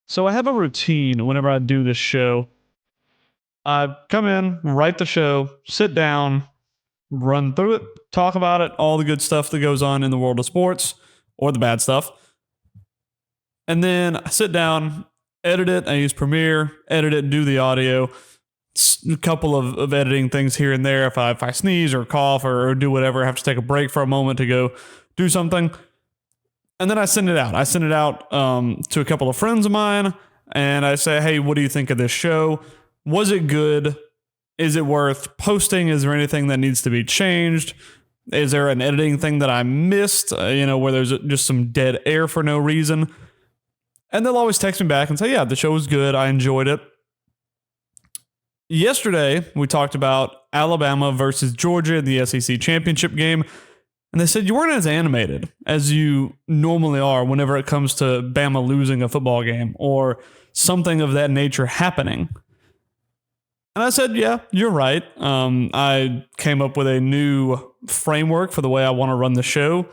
So I have a routine whenever I do this show. I come in, write the show, sit down, run through it, talk about it, all the good stuff that goes on in the world of sports or the bad stuff. And then I sit down, edit it. I use Premiere, edit it, do the audio. A couple of editing things here and there. If I sneeze or cough or do whatever, I have to take a break for a moment to go do something. And then I send it out. I send it out to a couple of friends of mine, and I say, hey, what do you think of this show? Was it good? Is it worth posting? Is there anything that needs to be changed? Is there an editing thing that I missed, where there's just some dead air for no reason? And they'll always text me back and say, yeah, the show was good. I enjoyed it. Yesterday, we talked about Alabama versus Georgia in the SEC championship game. And they said you weren't as animated as you normally are whenever it comes to Bama losing a football game or something of that nature happening. And I said, yeah, you're right. I came up with a new framework for the way I want to run the show.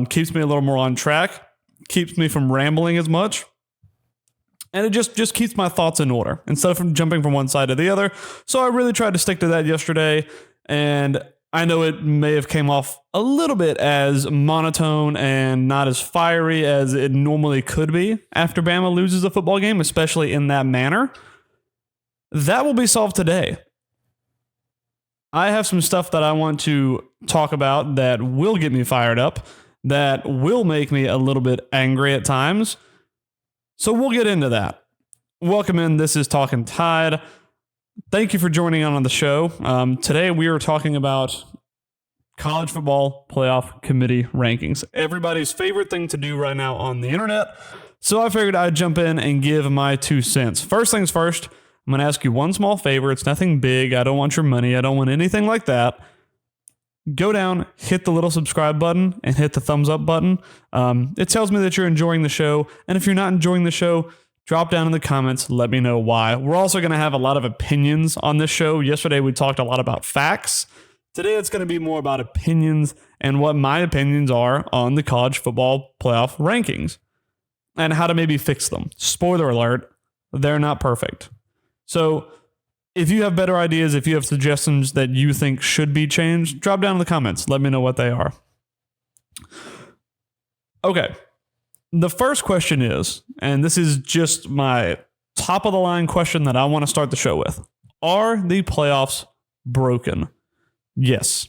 Keeps me a little more on track, keeps me from rambling as much. And it just keeps my thoughts in order instead of jumping from one side to the other. So I really tried to stick to that yesterday. And I know it may have came off a little bit as monotone and not as fiery as it normally could be after Bama loses a football game, especially in that manner. That will be solved today. I have some stuff that I want to talk about that will get me fired up, that will make me a little bit angry at times. So we'll get into that. Welcome in. This is Talking Tide. Thank you for joining on the show. Today we are talking about college football playoff committee rankings. Everybody's favorite thing to do right now on the internet. So I figured I'd jump in and give my 2 cents. First things first, I'm going to ask you one small favor. It's nothing big. I don't want your money. I don't want anything like that. Go down, hit the little subscribe button, and hit the thumbs up button. It tells me that you're enjoying the show. And if you're not enjoying the show, drop down in the comments. Let me know why. We're also going to have a lot of opinions on this show. Yesterday, we talked a lot about facts. Today, it's going to be more about opinions and what my opinions are on the college football playoff rankings and how to maybe fix them. Spoiler alert, they're not perfect. So if you have better ideas, if you have suggestions that you think should be changed, drop down in the comments. Let me know what they are. Okay. The first question is, and this is just my top of the line question that I want to start the show with. Are the playoffs broken? Yes.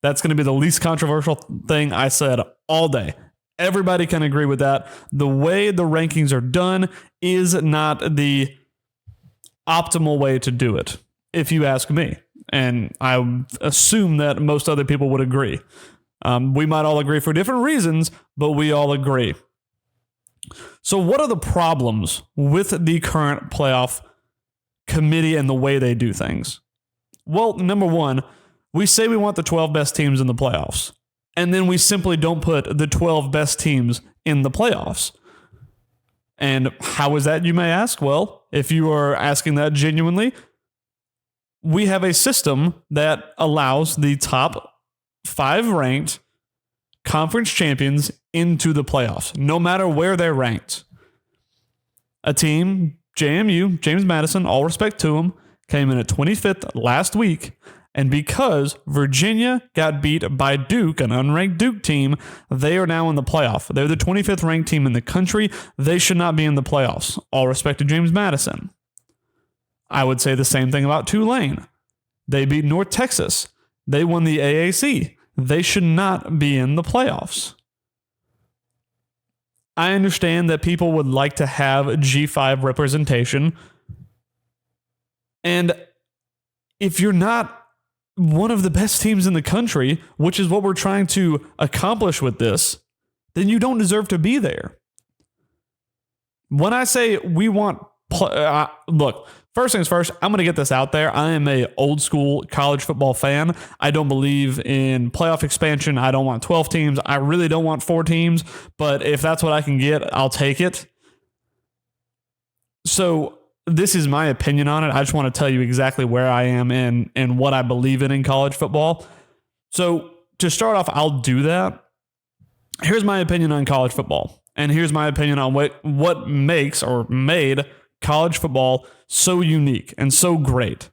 That's going to be the least controversial thing I said all day. Everybody can agree with that. The way the rankings are done is not the optimal way to do it, if you ask me. And I assume that most other people would agree. We might all agree for different reasons, but we all agree. So what are the problems with the current playoff committee and the way they do things? Well, number one, we say we want the 12 best teams in the playoffs, and then we simply don't put the 12 best teams in the playoffs. And how is that, you may ask? Well, if you are asking that genuinely, we have a system that allows the top 5 ranked conference champions into the playoffs, no matter where they're ranked. A team, JMU, James Madison, all respect to them, came in at 25th last week, and because Virginia got beat by Duke, an unranked Duke team, they are now in the playoff. They're the 25th ranked team in the country. They should not be in the playoffs. All respect to James Madison. I would say the same thing about Tulane. They beat North Texas. They won the AAC. They should not be in the playoffs. I understand that people would like to have G5 representation. And if you're not one of the best teams in the country, which is what we're trying to accomplish with this, then you don't deserve to be there. When I say we want... look, first things first, I'm going to get this out there. I am a old school college football fan. I don't believe in playoff expansion. I don't want 12 teams. I really don't want 4 teams. But if that's what I can get, I'll take it. So this is my opinion on it. I just want to tell you exactly where I am and what I believe in college football. So to start off, I'll do that. Here's my opinion on college football. And here's my opinion on what makes or made college football so unique and so great.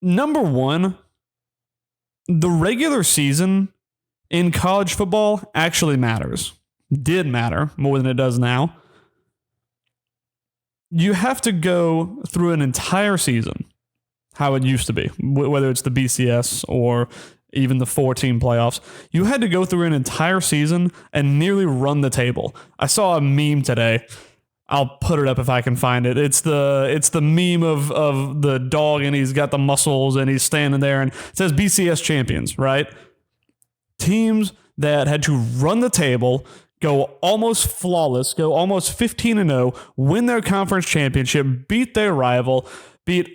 Number one, the regular season in college football actually matters. Did matter more than it does now. You have to go through an entire season, how it used to be, whether it's the BCS or even the 4-team playoffs. You had to go through an entire season and nearly run the table. I saw a meme today. I'll put it up if I can find it. It's the meme of the dog, and he's got the muscles and he's standing there, and it says BCS champions, right? Teams that had to run the table, go almost flawless, go almost 15-0, win their conference championship, beat their rival,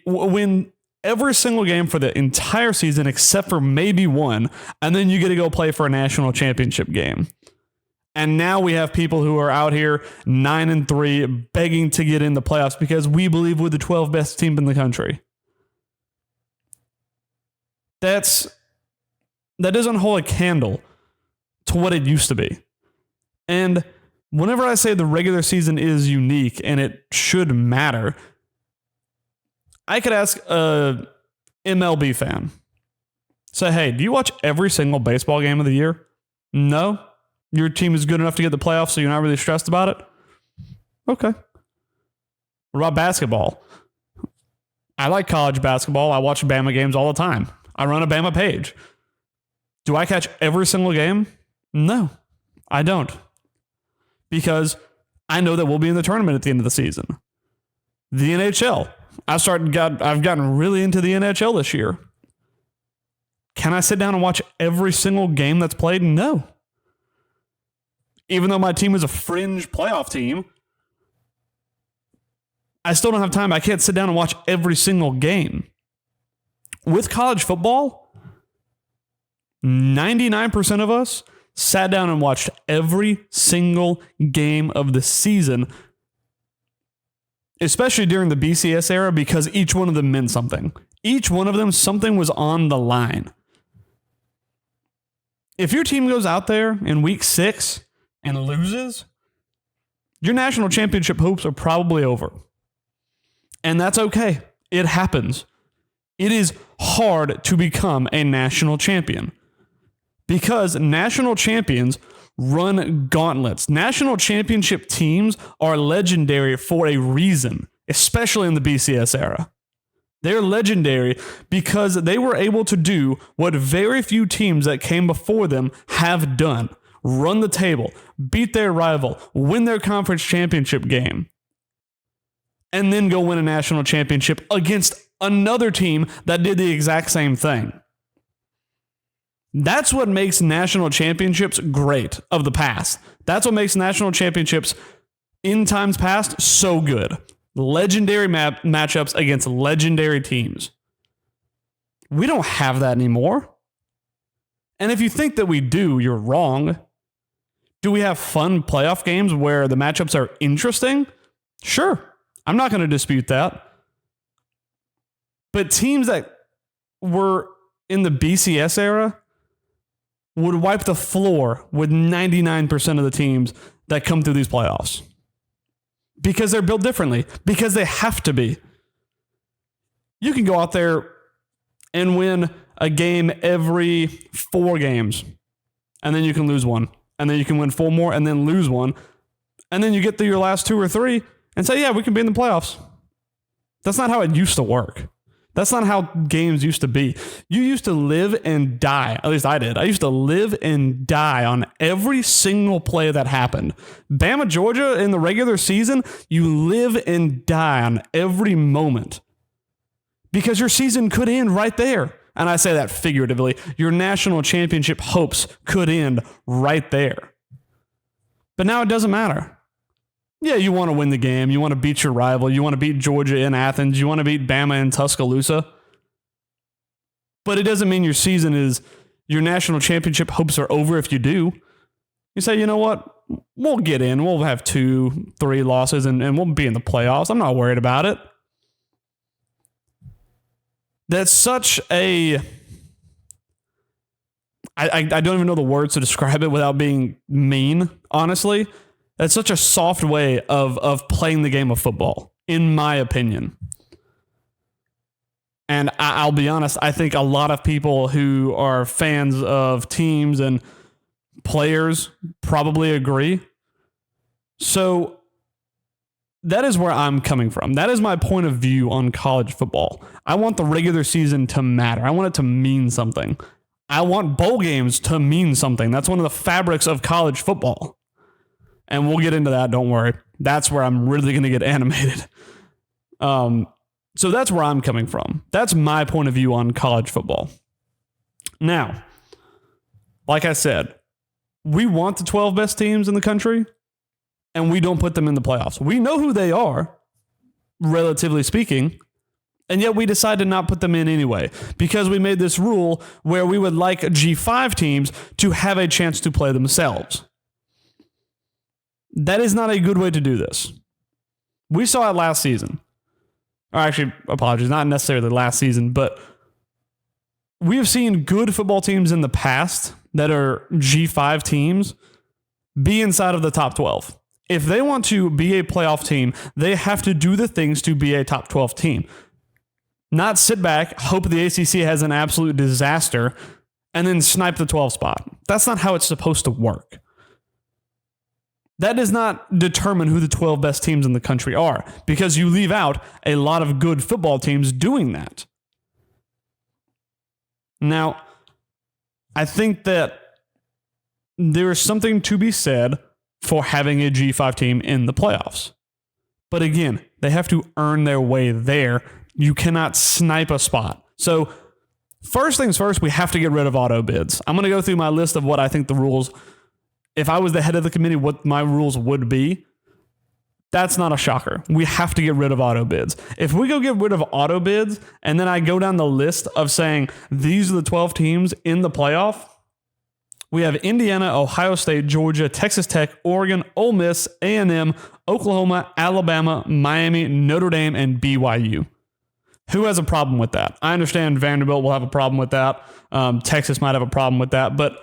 win every single game for the entire season except for maybe one, and then you get to go play for a national championship game. And now we have people who are out here 9-3 begging to get in the playoffs because we believe we're the 12th best team in the country. That doesn't hold a candle to what it used to be. And whenever I say the regular season is unique and it should matter, I could ask a MLB fan, say, hey, do you watch every single baseball game of the year? No? Your team is good enough to get the playoffs, so you're not really stressed about it? Okay. What about basketball? I like college basketball. I watch Bama games all the time. I run a Bama page. Do I catch every single game? No, I don't. Because I know that we'll be in the tournament at the end of the season. The NHL. I've gotten really into the NHL this year. Can I sit down and watch every single game that's played? No. Even though my team is a fringe playoff team, I still don't have time. I can't sit down and watch every single game. With college football, 99% of us sat down and watched every single game of the season, especially during the BCS era, because each one of them meant something. Each one of them, something was on the line. If your team goes out there in week 6 and loses, your national championship hopes are probably over. And that's okay. It happens. It is hard to become a national champion because national champions run gauntlets. National championship teams are legendary for a reason, especially in the BCS era. They're legendary because they were able to do what very few teams that came before them have done. Run the table, beat their rival, win their conference championship game, and then go win a national championship against another team that did the exact same thing. That's what makes national championships great of the past. That's what makes national championships in times past so good. Legendary matchups against legendary teams. We don't have that anymore. And if you think that we do, you're wrong. Do we have fun playoff games where the matchups are interesting? Sure. I'm not going to dispute that. But teams that were in the BCS era would wipe the floor with 99% of the teams that come through these playoffs. Because they're built differently. Because they have to be. You can go out there and win a game every 4 games. And then you can lose one. And then you can win 4 more and then lose one. And then you get through your last 2 or 3 and say, yeah, we can be in the playoffs. That's not how it used to work. That's not how games used to be. You used to live and die. At least I did. I used to live and die on every single play that happened. Bama, Georgia, in the regular season, you live and die on every moment. Because your season could end right there. And I say that figuratively. Your national championship hopes could end right there. But now it doesn't matter. Yeah, you want to win the game. You want to beat your rival. You want to beat Georgia in Athens. You want to beat Bama in Tuscaloosa. But it doesn't mean your national championship hopes are over if you do. You say, you know what? We'll get in. We'll have 2, 3 losses and we'll be in the playoffs. I'm not worried about it. That's such a I don't even know the words to describe it without being mean, honestly. That's such a soft way of playing the game of football, in my opinion. And I'll be honest, I think a lot of people who are fans of teams and players probably agree. So that is where I'm coming from. That is my point of view on college football. I want the regular season to matter. I want it to mean something. I want bowl games to mean something. That's one of the fabrics of college football. And we'll get into that, don't worry. That's where I'm really going to get animated. So that's where I'm coming from. That's my point of view on college football. Now, like I said, we want the 12 best teams in the country, and we don't put them in the playoffs. We know who they are, relatively speaking, and yet we decide to not put them in anyway because we made this rule where we would like G5 teams to have a chance to play themselves. That is not a good way to do this. We saw it last season. Or actually, apologies, not necessarily last season, but we have seen good football teams in the past that are G5 teams be inside of the top 12. If they want to be a playoff team, they have to do the things to be a top 12 team. Not sit back, hope the ACC has an absolute disaster, and then snipe the 12 spot. That's not how it's supposed to work. That does not determine who the 12 best teams in the country are, because you leave out a lot of good football teams doing that. Now, I think that there is something to be said for having a G5 team in the playoffs. But again, they have to earn their way there. You cannot snipe a spot. So first things first, we have to get rid of auto bids. I'm going to go through my list of what I think the rules, if I was the head of the committee, what my rules would be. That's not a shocker. We have to get rid of auto bids. If we go get rid of auto bids and then I go down the list of saying these are the 12 teams in the playoff, we have Indiana, Ohio State, Georgia, Texas Tech, Oregon, Ole Miss, A&M, Oklahoma, Alabama, Miami, Notre Dame, and BYU. Who has a problem with that? I understand Vanderbilt will have a problem with that. Texas might have a problem with that, but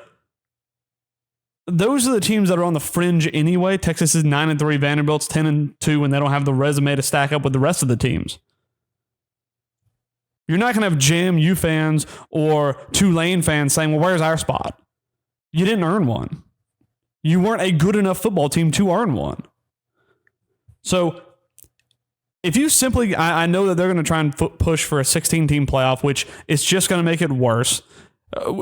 those are the teams that are on the fringe anyway. Texas is 9-3, Vanderbilt's 10-2, and they don't have the resume to stack up with the rest of the teams. You're not going to have JMU fans or Tulane fans saying, well, where's our spot? You didn't earn one. You weren't a good enough football team to earn one. So if you simply, I know that they're going to try and push for a 16-team playoff, which is just going to make it worse.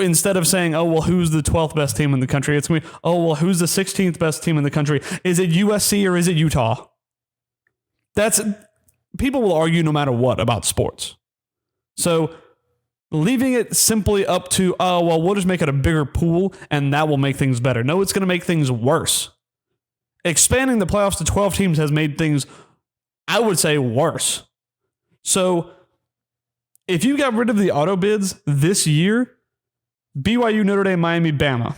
Instead of saying, oh, well, who's the 12th best team in the country? It's going to be, oh, well, who's the 16th best team in the country? Is it USC or is it Utah? People will argue no matter what about sports. So leaving it simply up to, oh, well, we'll just make it a bigger pool and that will make things better. No, it's going to make things worse. Expanding the playoffs to 12 teams has made things, I would say, worse. So if you got rid of the auto bids this year, BYU, Notre Dame, Miami, Bama,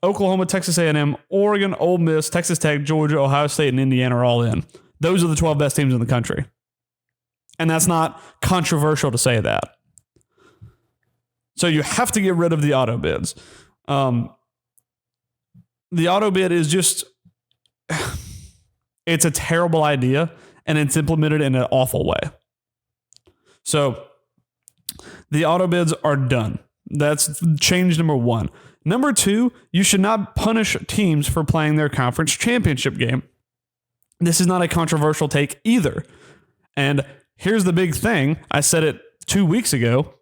Oklahoma, Texas A&M, Oregon, Ole Miss, Texas Tech, Georgia, Ohio State, and Indiana are all in. Those are the 12 best teams in the country. And that's not controversial to say that. So you have to get rid of the auto bids. The auto bid is just, it's a terrible idea, and it's implemented in an awful way. So the auto bids are done. That's change number one. Number two, you should not punish teams for playing their conference championship game. This is not a controversial take either. And here's the big thing. I said it 2 weeks ago.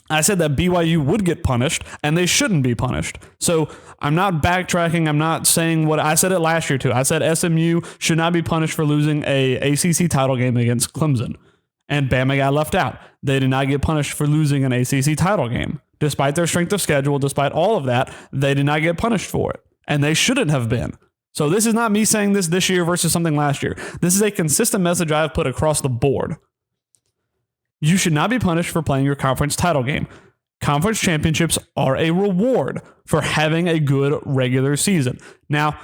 I said that BYU would get punished and they shouldn't be punished. So I'm not backtracking. I'm not saying what I said it last year too. I said SMU should not be punished for losing a ACC title game against Clemson. And Bama got left out. They did not get punished for losing an ACC title game. Despite their strength of schedule, despite all of that, they did not get punished for it. And they shouldn't have been. So this is not me saying this year versus something last year. This is a consistent message I have put across the board. You should not be punished for playing your conference title game. Conference championships are a reward for having a good regular season. Now,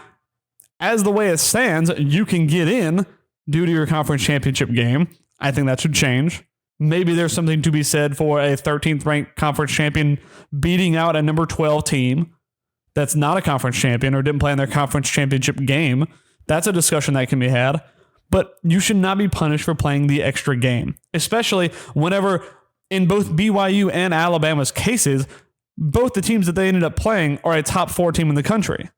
as the way it stands, you can get in due to your conference championship game. I think that should change. Maybe there's something to be said for a 13th ranked conference champion beating out a number 12 team that's not a conference champion or didn't play in their conference championship game. That's a discussion that can be had. But you should not be punished for playing the extra game, especially whenever in both BYU and Alabama's cases, both the teams that they ended up playing are a top 4 team in the country.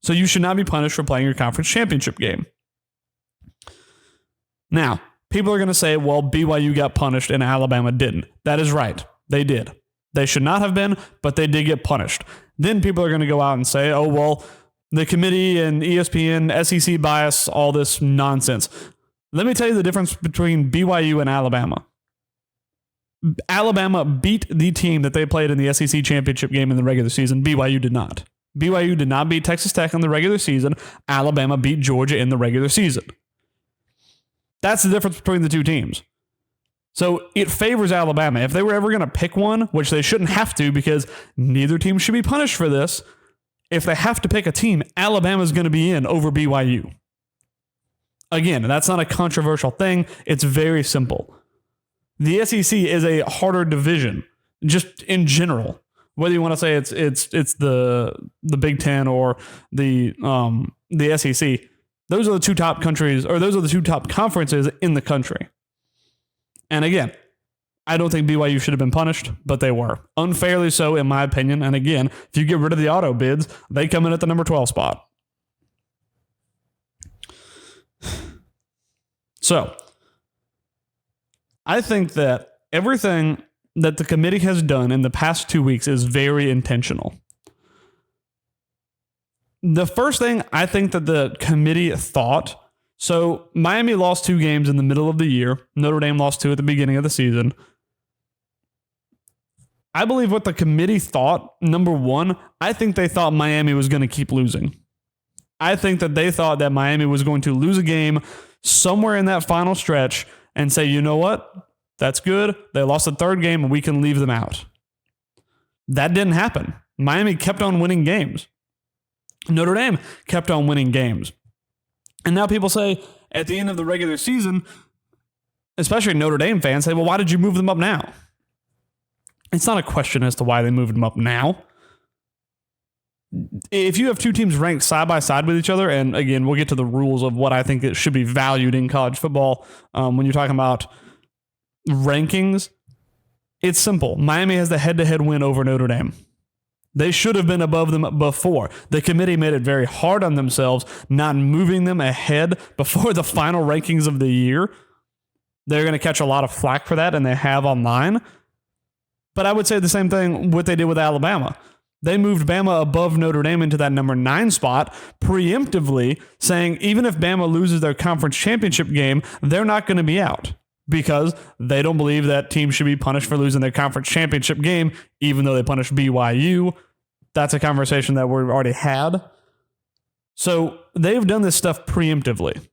So you should not be punished for playing your conference championship game. Now, people are going to say, well, BYU got punished and Alabama didn't. That is right. They did. They should not have been, but they did get punished. Then people are going to go out and say, oh, well, the committee and ESPN, SEC bias, all this nonsense. Let me tell you the difference between BYU and Alabama. Alabama beat the team that they played in the SEC championship game in the regular season. BYU did not. BYU did not beat Texas Tech in the regular season. Alabama beat Georgia in the regular season. That's the difference between the two teams. So it favors Alabama. If they were ever going to pick one, which they shouldn't have to because neither team should be punished for this, if they have to pick a team, Alabama's going to be in over BYU. Again, that's not a controversial thing. It's very simple. The SEC is a harder division, just in general. Whether you want to say it's the Big Ten or the SEC, those are the two top countries, or those are the two top conferences in the country. And again, I don't think BYU should have been punished, but they were. Unfairly so, in my opinion. And again, if you get rid of the auto bids, they come in at the number 12 spot. So, I think that everything that the committee has done in the past 2 weeks is very intentional. The first thing I think that the committee thought, so Miami lost 2 games in the middle of the year. Notre Dame lost 2 at the beginning of the season. I believe what the committee thought, number one, I think they thought Miami was going to keep losing. I think that they thought that Miami was going to lose a game somewhere in that final stretch and say, you know what? That's good. They lost the 3rd game and we can leave them out. That didn't happen. Miami kept on winning games. Notre Dame kept on winning games. And now people say at the end of the regular season, especially Notre Dame fans say, well, why did you move them up now? It's not a question as to why they moved them up now. If you have 2 teams ranked side by side with each other, and again, we'll get to the rules of what I think it should be valued in college football when you're talking about rankings, it's simple. Miami has the head-to-head win over Notre Dame. They should have been above them before. The committee made it very hard on themselves, not moving them ahead before the final rankings of the year. They're going to catch a lot of flack for that, and they have online. But I would say the same thing what they did with Alabama. They moved Bama above Notre Dame into that number 9 spot, preemptively saying even if Bama loses their conference championship game, they're not going to be out because they don't believe that teams should be punished for losing their conference championship game, even though they punished BYU. That's a conversation that we've already had. So they've done this stuff preemptively.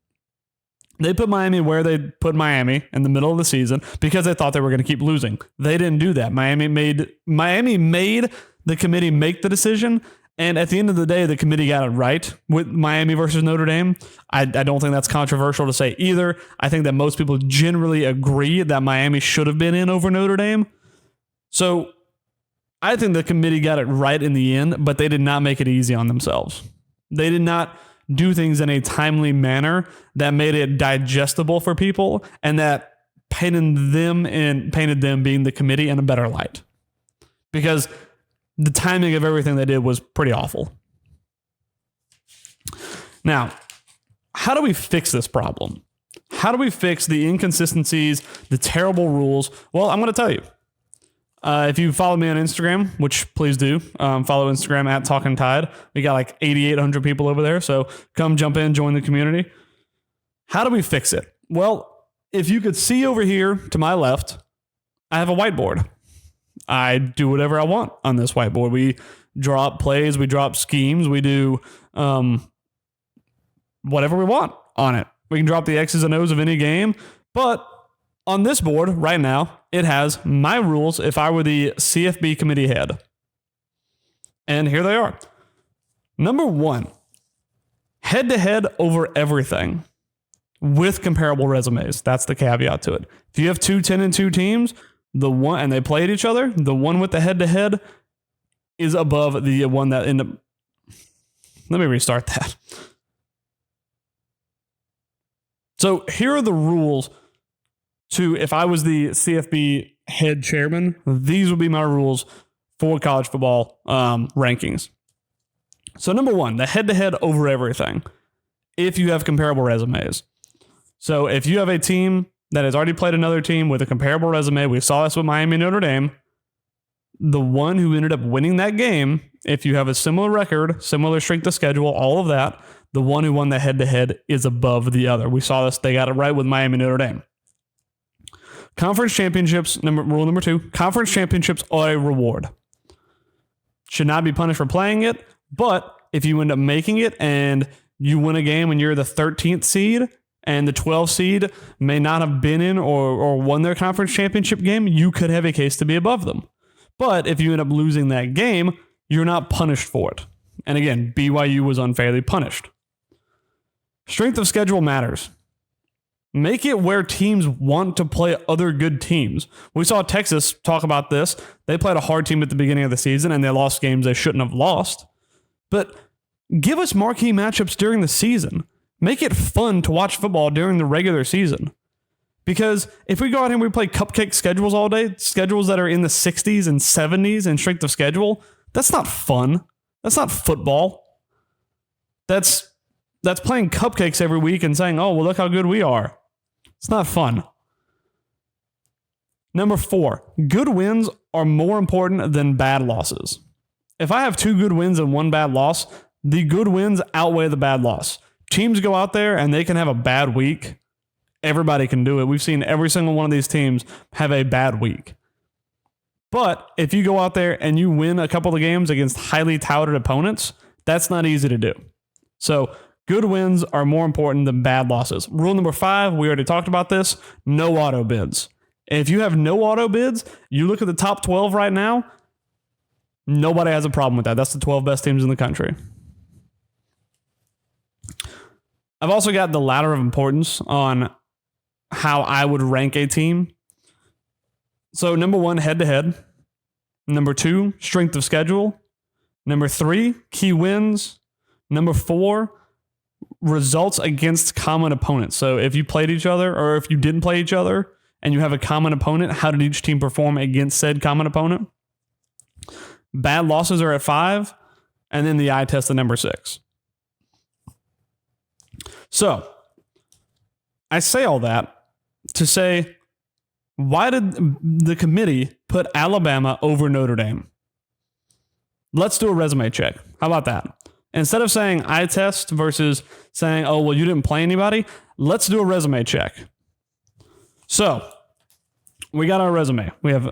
They put Miami where they put Miami in the middle of the season because they thought they were going to keep losing. They didn't do that. Miami made the committee make the decision, and at the end of the day, the committee got it right with Miami versus Notre Dame. I don't think that's controversial to say either. I think that most people generally agree that Miami should have been in over Notre Dame. So I think the committee got it right in the end, but they did not make it easy on themselves. They did not do things in a timely manner that made it digestible for people and that painted them being the committee in a better light. Because the timing of everything they did was pretty awful. Now, how do we fix this problem? How do we fix the inconsistencies, the terrible rules? Well, I'm going to tell you. If you follow me on Instagram, which please do, follow Instagram at Talking Tide. We got like 8,800 people over there, so come jump in, join the community. How do we fix it? Well, if you could see over here to my left, I have a whiteboard. I do whatever I want on this whiteboard. We draw up plays, we draw up schemes, we do whatever we want on it. We can drop the X's and O's of any game, but on this board right now, it has my rules if I were the CFB committee head. And here they are. Number 1, head-to-head over everything. with comparable resumes. That's the caveat to it. If you have 2 10-2 teams, and they played each other, the one with the head-to-head is above the one that ended up. Let me restart that. So here are the rules if I was the CFB head chairman, these would be my rules for college football rankings. So number 1, the head-to-head over everything if you have comparable resumes. So if you have a team that has already played another team with a comparable resume, we saw this with Miami and Notre Dame, the one who ended up winning that game, if you have a similar record, similar strength of schedule, all of that, the one who won the head-to-head is above the other. We saw this. They got it right with Miami and Notre Dame. Conference championships, rule number 2, conference championships are a reward. Should not be punished for playing it, but if you end up making it and you win a game and you're the 13th seed and the 12th seed may not have been in or won their conference championship game, you could have a case to be above them. But if you end up losing that game, you're not punished for it. And again, BYU was unfairly punished. Strength of schedule matters. Make it where teams want to play other good teams. We saw Texas talk about this. They played a hard team at the beginning of the season and they lost games they shouldn't have lost. But give us marquee matchups during the season. Make it fun to watch football during the regular season. Because if we go out here and we play cupcake schedules all day, schedules that are in the 60s and 70s in strength of schedule, that's not fun. That's not football. That's playing cupcakes every week and saying, oh, well, look how good we are. It's not fun. Number 4, good wins are more important than bad losses. If I have 2 good wins and 1 bad loss, the good wins outweigh the bad loss. Teams go out there and they can have a bad week. Everybody can do it. We've seen every single one of these teams have a bad week. But if you go out there and you win a couple of games against highly touted opponents, that's not easy to do. So good wins are more important than bad losses. Rule number 5, we already talked about this, no auto bids. If you have no auto bids, you look at the top 12 right now, nobody has a problem with that. That's the 12 best teams in the country. I've also got the ladder of importance on how I would rank a team. So number 1, head-to-head. Number 2, strength of schedule. Number 3, key wins. Number 4, results against common opponents. So if you played each other or if you didn't play each other and you have a common opponent, how did each team perform against said common opponent? Bad losses are at 5, and then the eye test at number 6. So I say all that to say, why did the committee put Alabama over Notre Dame? Let's do a resume check. How about that? Instead of saying eye test versus saying, oh, well, you didn't play anybody, let's do a resume check. So we got our resume. We have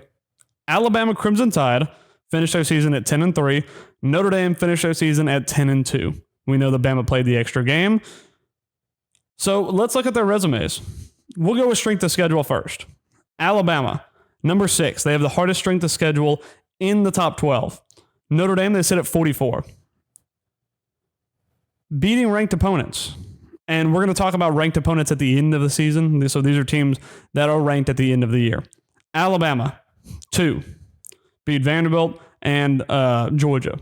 Alabama Crimson Tide finished their season at 10-3. Notre Dame finished their season at 10-2. We know that Bama played the extra game. So let's look at their resumes. We'll go with strength of schedule first. Alabama, number 6. They have the hardest strength of schedule in the top 12. Notre Dame, they sit at 44. Beating ranked opponents. And we're going to talk about ranked opponents at the end of the season. So these are teams that are ranked at the end of the year. Alabama, 2. Beat Vanderbilt and Georgia.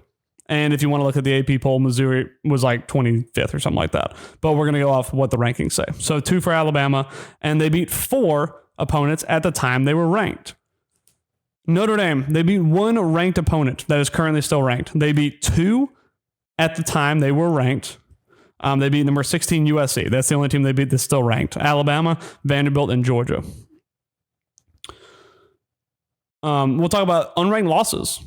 And if you want to look at the AP poll, Missouri was like 25th or something like that. But we're going to go off what the rankings say. So 2 for Alabama. And they beat 4 opponents at the time they were ranked. Notre Dame, they beat 1 ranked opponent that is currently still ranked. They beat 2 at the time they were ranked. They beat number 16 USC. That's the only team they beat that's still ranked. Alabama, Vanderbilt, and Georgia. We'll talk about unranked losses.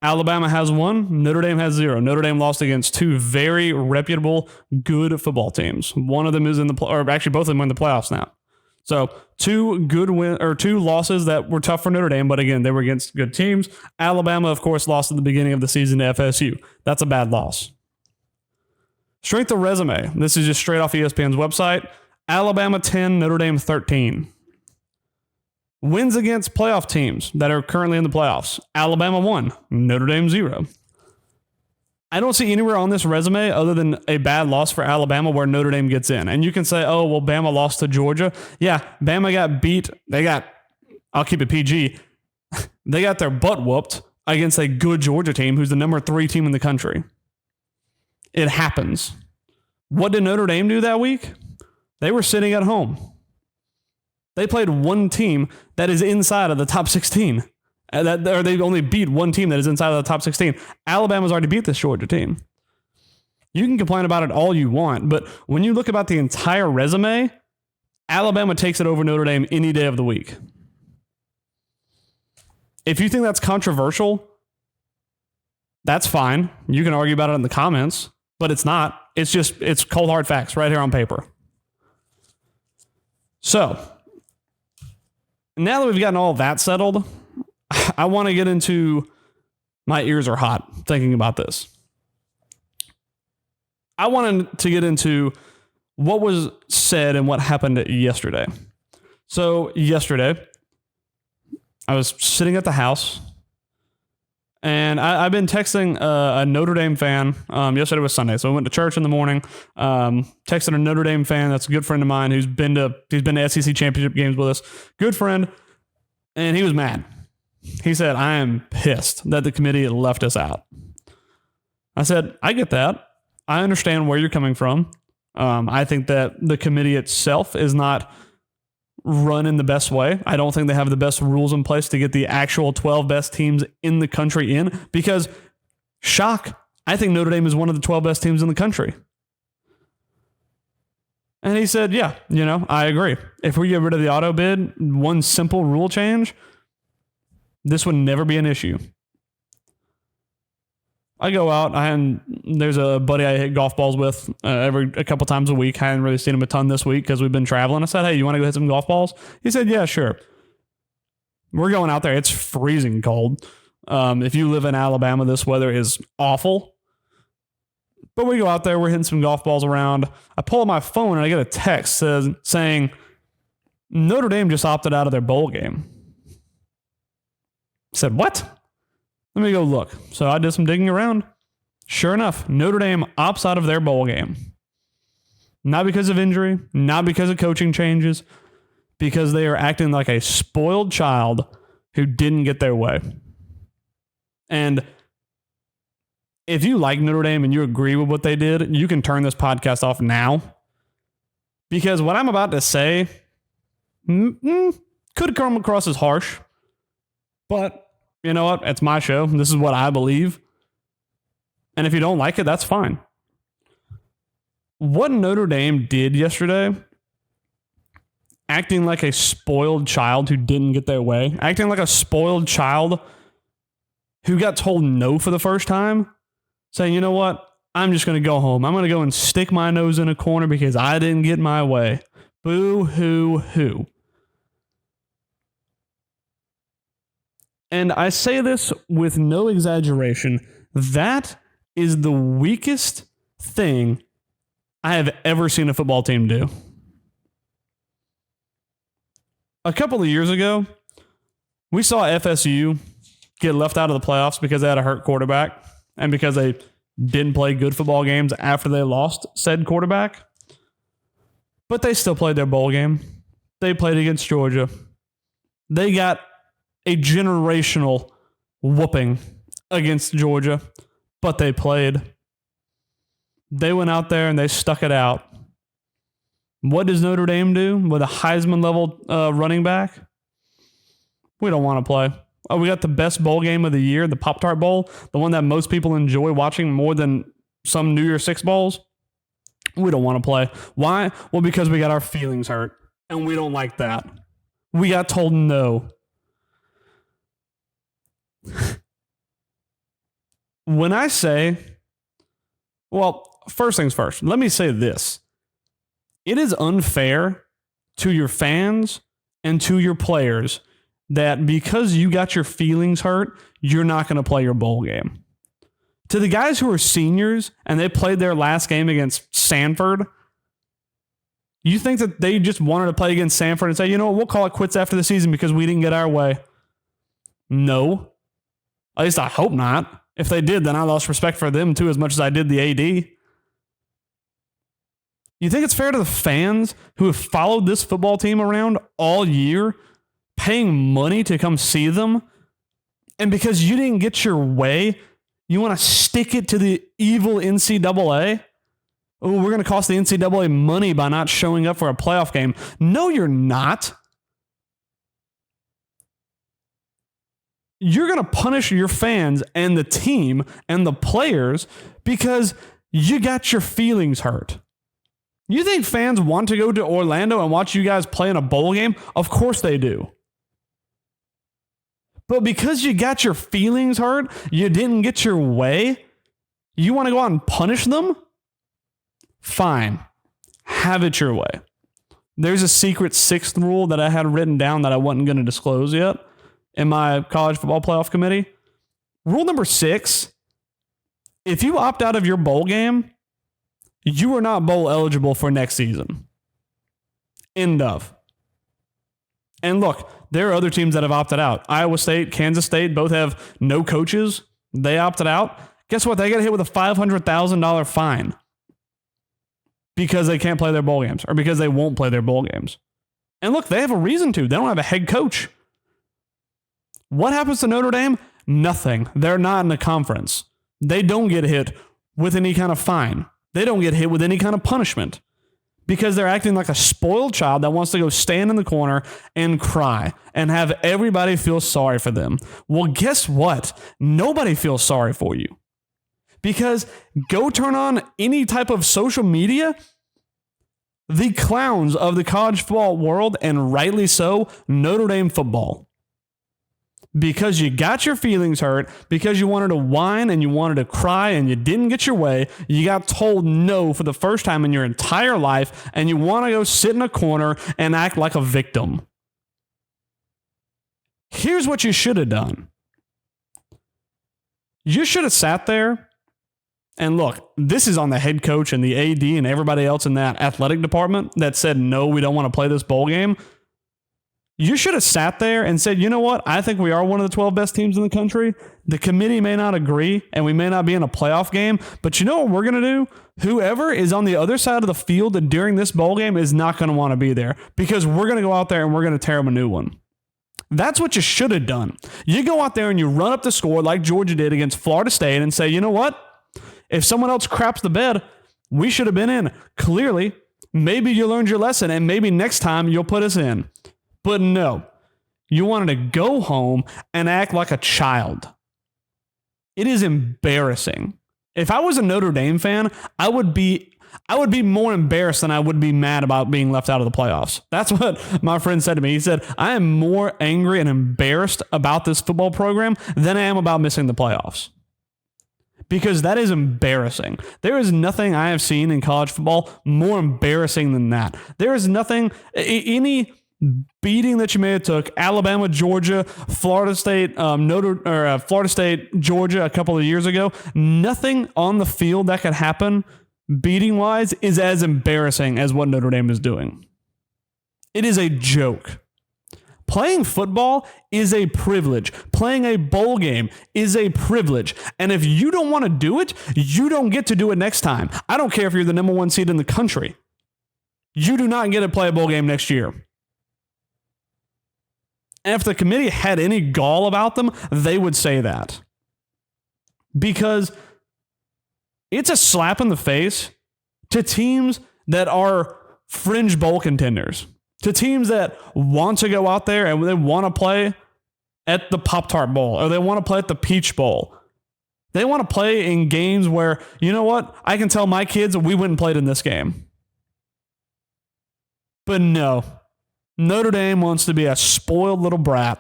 Alabama has 1. Notre Dame has 0. Notre Dame lost against 2 very reputable, good football teams. One of them is or actually both of them are in the playoffs now. So 2 losses that were tough for Notre Dame, but again, they were against good teams. Alabama, of course, lost at the beginning of the season to FSU. That's a bad loss. Strength of resume. This is just straight off ESPN's website. Alabama 10, Notre Dame 13. Wins against playoff teams that are currently in the playoffs. Alabama 1, Notre Dame 0. I don't see anywhere on this resume other than a bad loss for Alabama where Notre Dame gets in. And you can say, oh, well, Bama lost to Georgia. Yeah, Bama got beat. I'll keep it PG. They got their butt whooped against a good Georgia team who's the number 3 team in the country. It happens. What did Notre Dame do that week? They were sitting at home. They played one team that is inside of the top 16. Or they only beat one team that is inside of the top 16. Alabama's already beat this Georgia team. You can complain about it all you want, but when you look about the entire resume, Alabama takes it over Notre Dame any day of the week. If you think that's controversial, that's fine. You can argue about it in the comments, but it's not. It's cold hard facts right here on paper. So, now that we've gotten all that settled, I want to get into my ears are hot thinking about this. I wanted to get into what was said and what happened yesterday. So yesterday, I was sitting at the house, and I've been texting a Notre Dame fan. Yesterday was Sunday, so I went to church in the morning. Texted a Notre Dame fan that's a good friend of mine who's been to SEC championship games with us. Good friend, and he was mad. He said, I am pissed that the committee left us out. I said, I get that. I understand where you're coming from. I think that the committee itself is not run in the best way. I don't think they have the best rules in place to get the actual 12 best teams in the country in, because, shock, I think Notre Dame is one of the 12 best teams in the country. And he said, yeah, I agree. If we get rid of the auto bid, one simple rule change, this would never be an issue. I go out, and there's a buddy I hit golf balls with a couple times a week. I hadn't really seen him a ton this week because we've been traveling. I said, hey, you want to go hit some golf balls? He said, yeah, sure. We're going out there. It's freezing cold. If you live in Alabama, this weather is awful. But we go out there, we're hitting some golf balls around. I pull up my phone and I get a text saying Notre Dame just opted out of their bowl game. I said, what? Let me go look. So I did some digging around. Sure enough, Notre Dame opts out of their bowl game. Not because of injury, not because of coaching changes, because they are acting like a spoiled child who didn't get their way. And if you like Notre Dame and you agree with what they did, you can turn this podcast off now. Because what I'm about to say could come across as harsh. But you know what? It's my show. This is what I believe. And if you don't like it, that's fine. What Notre Dame did yesterday, acting like a spoiled child who didn't get their way, acting like a spoiled child who got told no for the first time, saying, you know what? I'm just going to go home. I'm going to go and stick my nose in a corner because I didn't get my way. Boo hoo hoo. And I say this with no exaggeration. That is the weakest thing I have ever seen a football team do. A couple of years ago, we saw FSU get left out of the playoffs because they had a hurt quarterback and because they didn't play good football games after they lost said quarterback. But they still played their bowl game. They played against Georgia. They got a generational whooping against Georgia, but they played. They went out there and they stuck it out. What does Notre Dame do with a Heisman level running back? We don't want to play. Oh, we got the best bowl game of the year, the Pop-Tart Bowl, the one that most people enjoy watching more than some New Year's Six bowls. We don't want to play. Why? Well, because we got our feelings hurt, and we don't like that. We got told no. When I say, well, first things first, let me say this. It is unfair to your fans and to your players that because you got your feelings hurt, you're not going to play your bowl game. To the guys who are seniors and they played their last game against Sanford, you think that they just wanted to play against Sanford and say, you know what, we'll call it quits after the season because we didn't get our way? No. At least I hope not. If they did, then I lost respect for them too as much as I did the AD. You think it's fair to the fans who have followed this football team around all year, paying money to come see them, and because you didn't get your way, you want to stick it to the evil NCAA? Oh, we're going to cost the NCAA money by not showing up for a playoff game. No, you're not. You're going to punish your fans and the team and the players because you got your feelings hurt. You think fans want to go to Orlando and watch you guys play in a bowl game? Of course they do. But because you got your feelings hurt, you didn't get your way, you want to go out and punish them? Fine. Have it your way. There's a secret sixth rule that I had written down that I wasn't going to disclose yet in my college football playoff committee. Rule number 6, if you opt out of your bowl game, you are not bowl eligible for next season. End of. And look, there are other teams that have opted out. Iowa State, Kansas State both have no coaches. They opted out. Guess what? They got hit with a $500,000 fine because they can't play their bowl games or because they won't play their bowl games. And look, they have a reason to. They don't have a head coach. What happens to Notre Dame? Nothing. They're not in the conference. They don't get hit with any kind of fine. They don't get hit with any kind of punishment because they're acting like a spoiled child that wants to go stand in the corner and cry and have everybody feel sorry for them. Well, guess what? Nobody feels sorry for you because go turn on any type of social media. The clowns of the college football world, and rightly so, Notre Dame football. Because you got your feelings hurt, because you wanted to whine and you wanted to cry and you didn't get your way, you got told no for the first time in your entire life, and you want to go sit in a corner and act like a victim. Here's what you should have done. You should have sat there, and look, this is on the head coach and the AD and everybody else in that athletic department that said, no, we don't want to play this bowl game. You should have sat there and said, you know what? I think we are one of the 12 best teams in the country. The committee may not agree, and we may not be in a playoff game, but you know what we're going to do? Whoever is on the other side of the field during this bowl game is not going to want to be there because we're going to go out there and we're going to tear them a new one. That's what you should have done. You go out there and you run up the score like Georgia did against Florida State and say, you know what? If someone else craps the bed, we should have been in. Clearly, maybe you learned your lesson, and maybe next time you'll put us in. But no, you wanted to go home and act like a child. It is embarrassing. If I was a Notre Dame fan, I would be more embarrassed than I would be mad about being left out of the playoffs. That's what my friend said to me. He said, I am more angry and embarrassed about this football program than I am about missing the playoffs. Because that is embarrassing. There is nothing I have seen in college football more embarrassing than that. There is nothing, any beating that you may have took, Alabama, Georgia, Florida State, Florida State, Georgia a couple of years ago, nothing on the field that could happen beating-wise is as embarrassing as what Notre Dame is doing. It is a joke. Playing football is a privilege. Playing a bowl game is a privilege. And if you don't want to do it, you don't get to do it next time. I don't care if you're the number 1 seed in the country. You do not get to play a bowl game next year. And if the committee had any gall about them, they would say that. Because it's a slap in the face to teams that are fringe bowl contenders, to teams that want to go out there and they want to play at the Pop-Tart Bowl or they want to play at the Peach Bowl. They want to play in games where, you know what, I can tell my kids we wouldn't play in this game. But no. Notre Dame wants to be a spoiled little brat,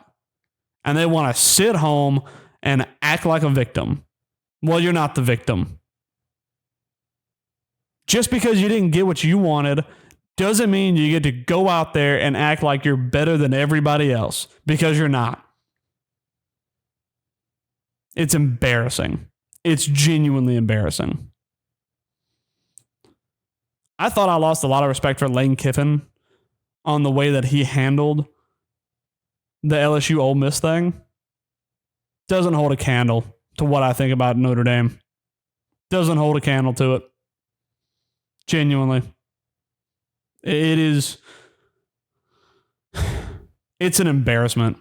and they want to sit home and act like a victim. Well, you're not the victim. Just because you didn't get what you wanted doesn't mean you get to go out there and act like you're better than everybody else, because you're not. It's embarrassing. It's genuinely embarrassing. I thought I lost a lot of respect for Lane Kiffin on the way that he handled the LSU Ole Miss thing. Doesn't hold a candle to what I think about Notre Dame. Doesn't hold a candle to it. Genuinely. It's an embarrassment.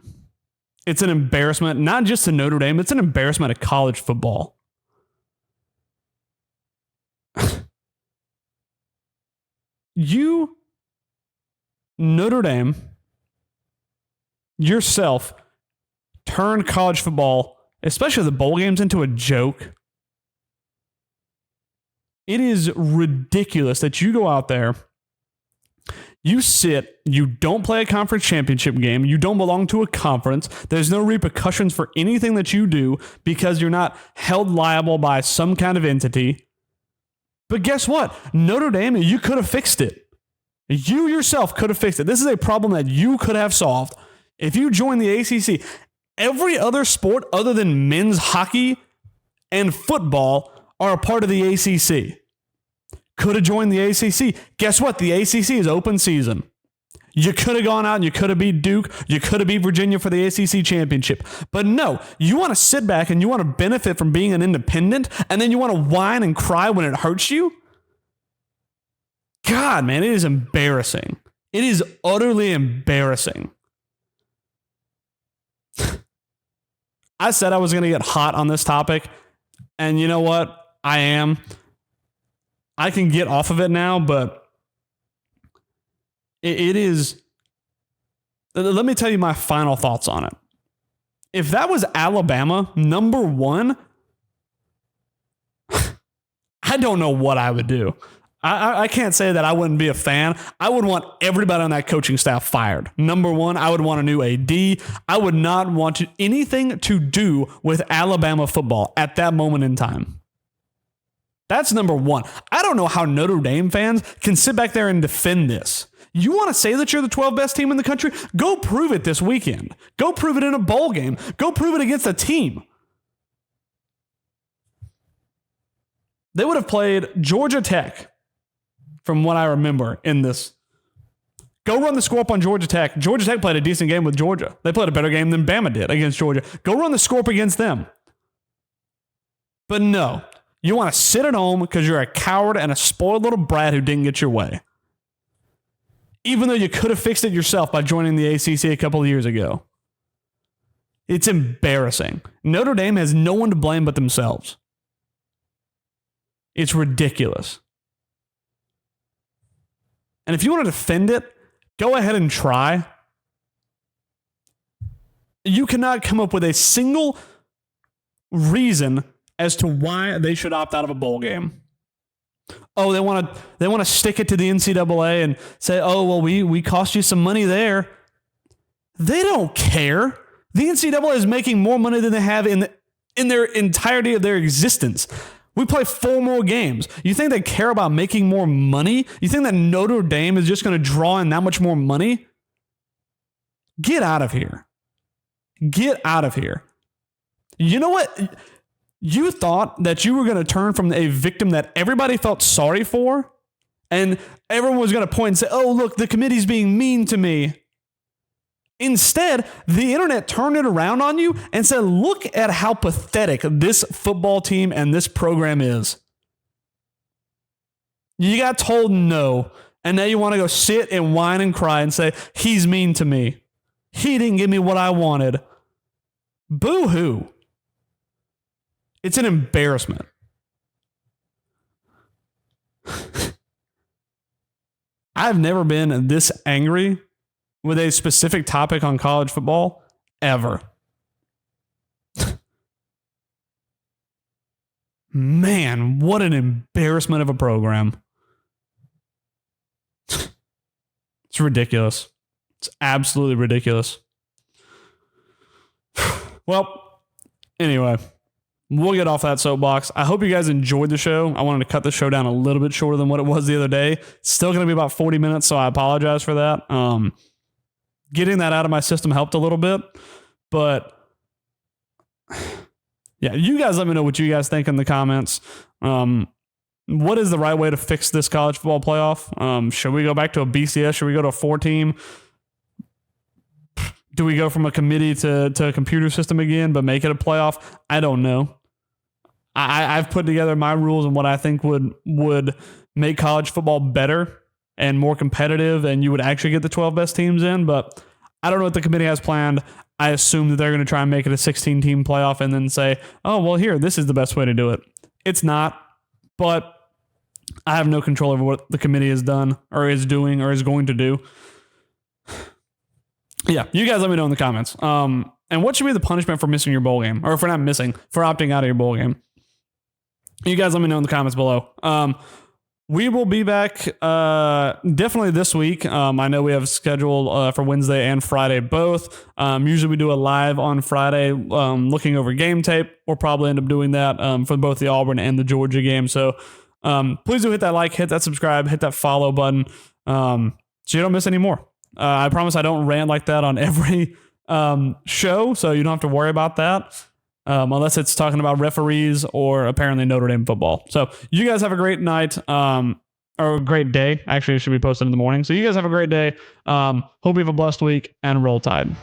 It's an embarrassment, not just to Notre Dame, it's an embarrassment to college football. Notre Dame, yourself, turned college football, especially the bowl games, into a joke. It is ridiculous that you go out there, you sit, you don't play a conference championship game, you don't belong to a conference, there's no repercussions for anything that you do because you're not held liable by some kind of entity. But guess what? Notre Dame, you could have fixed it. You yourself could have fixed it. This is a problem that you could have solved if you joined the ACC. Every other sport other than men's hockey and football are a part of the ACC. Could have joined the ACC. Guess what? The ACC is open season. You could have gone out and you could have beat Duke. You could have beat Virginia for the ACC championship. But no, you want to sit back and you want to benefit from being an independent, and then you want to whine and cry when it hurts you? God, man, it is embarrassing. It is utterly embarrassing. I said I was going to get hot on this topic, and you know what? I am. I can get off of it now, but it is... Let me tell you my final thoughts on it. If that was Alabama, number one, I don't know what I would do. I can't say that I wouldn't be a fan. I would want everybody on that coaching staff fired. Number one, I would want a new AD. I would not want anything to do with Alabama football at that moment in time. That's number one. I don't know how Notre Dame fans can sit back there and defend this. You want to say that you're the 12th best team in the country? Go prove it this weekend. Go prove it in a bowl game. Go prove it against a team. They would have played Georgia Tech, from what I remember in this. Go run the score up on Georgia Tech. Georgia Tech played a decent game with Georgia. They played a better game than Bama did against Georgia. Go run the score up against them. But no, you want to sit at home because you're a coward and a spoiled little brat who didn't get your way. Even though you could have fixed it yourself by joining the ACC a couple of years ago. It's embarrassing. Notre Dame has no one to blame but themselves. It's ridiculous. And if you want to defend it, go ahead and try. You cannot come up with a single reason as to why they should opt out of a bowl game. Oh, they want to stick it to the NCAA and say, oh, well, we cost you some money there. They don't care. The NCAA is making more money than they have in their entirety of their existence. We play 4 more games. You think they care about making more money? You think that Notre Dame is just going to draw in that much more money? Get out of here. Get out of here. You know what? You thought that you were going to turn from a victim that everybody felt sorry for, and everyone was going to point and say, oh, look, the committee's being mean to me. Instead, the internet turned it around on you and said, look at how pathetic this football team and this program is. You got told no, and now you want to go sit and whine and cry and say, he's mean to me. He didn't give me what I wanted. Boo-hoo. It's an embarrassment. I've never been this angry with a specific topic on college football ever. Man, what an embarrassment of a program. It's ridiculous. It's absolutely ridiculous. Well, anyway, we'll get off that soapbox. I hope you guys enjoyed the show. I wanted to cut the show down a little bit shorter than what it was the other day. It's still going to be about 40 minutes, so I apologize for that. Getting that out of my system helped a little bit, but yeah, you guys let me know what you guys think in the comments. What is the right way to fix this college football playoff? Should we go back to a BCS? Should we go to a 4-team? Do we go from a committee to a computer system again, but make it a playoff? I don't know. I've put together my rules and what I think would make college football better and more competitive, and you would actually get the 12 best teams in. But I don't know what the committee has planned. I assume that they're going to try and make it a 16-team playoff and then say, oh, well, here, this is the best way to do it. It's not, but I have no control over what the committee has done or is doing or is going to do. Yeah, you guys let me know in the comments. And what should be the punishment for missing your bowl game? Or for not missing, for opting out of your bowl game? You guys let me know in the comments below. We will be back definitely this week. I know we have scheduled for Wednesday and Friday both. Usually we do a live on Friday looking over game tape. We'll probably end up doing that for both the Auburn and the Georgia game. So please do hit that like, hit that subscribe, hit that follow button so you don't miss any more. I promise I don't rant like that on every show, so you don't have to worry about that. Unless it's talking about referees or apparently Notre Dame football. So you guys have a great night, or a great day. Actually, it should be posted in the morning. So you guys have a great day. Hope you have a blessed week, and roll tide.